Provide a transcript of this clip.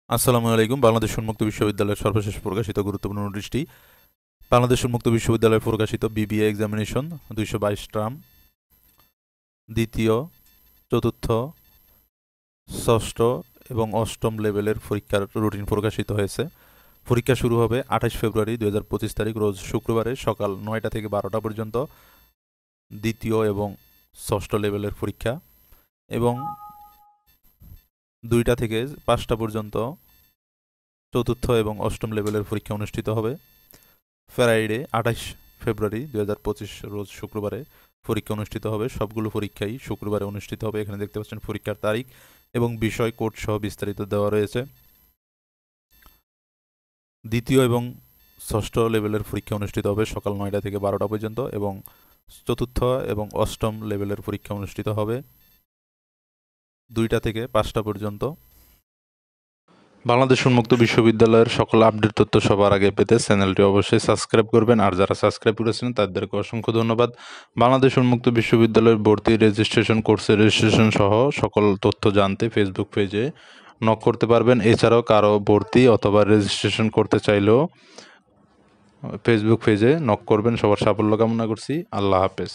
আসসালামু আলাইকুম। বাংলাদেশ উন্মুক্ত বিশ্ববিদ্যালয়ের সর্বশেষ প্রকাশিত গুরুত্বপূর্ণ নোটিশটি। বাংলাদেশ উন্মুক্ত বিশ্ববিদ্যালয়ে প্রকাশিত বিবিএ এক্সামিনেশন 222 ট্রাম দ্বিতীয়, চতুর্থ, ষষ্ঠ এবং অষ্টম লেভেলের পরীক্ষার রুটিন প্রকাশিত হয়েছে। পরীক্ষা শুরু হবে 28 ফেব্রুয়ারি 2025 তারিখ রোজ শুক্রবারে সকাল 9টা থেকে 12টা পর্যন্ত দ্বিতীয় এবং ষষ্ঠ লেভেলের পরীক্ষা, এবং 2টা থেকে 5টা পর্যন্ত চতুর্থ এবং অষ্টম লেভেলের পরীক্ষা অনুষ্ঠিত হবে। ফ্রাইডে 28 ফেব্রুয়ারি 2025 রোজ শুক্রবারে পরীক্ষা অনুষ্ঠিত হবে। সবগুলো পরীক্ষাই শুক্রবারে অনুষ্ঠিত হবে। এখানে দেখতে পাচ্ছেন পরীক্ষার তারিখ এবং বিষয় কোড সহ বিস্তারিত দেওয়া রয়েছে। দ্বিতীয় এবং ষষ্ঠ লেভেলের পরীক্ষা অনুষ্ঠিত হবে সকাল 9টা থেকে 12টা পর্যন্ত, এবং চতুর্থ এবং অষ্টম লেভেলের পরীক্ষা অনুষ্ঠিত হবে 2টা থেকে 5টা পর্যন্ত। বাংলাদেশ উন্মুক্ত বিশ্ববিদ্যালয়ের সকল আপডেট তথ্য সবার আগে পেতে চ্যানেলটি অবশ্যই সাবস্ক্রাইব করবেন, আর যারা সাবস্ক্রাইব করেছেন তাদেরকে অসংখ্য ধন্যবাদ। বাংলাদেশ উন্মুক্ত বিশ্ববিদ্যালয়ের ভর্তি রেজিস্ট্রেশন, কোর্সের রেজিস্ট্রেশন সহ সকল তথ্য জানতে ফেসবুক পেজে নক করতে পারবেন। এছাড়াও কারো ভর্তি অথবা রেজিস্ট্রেশন করতে চাইলেও ফেসবুক পেজে নক করবেন। সবার সাফল্য কামনা করছি। আল্লাহ হাফেজ।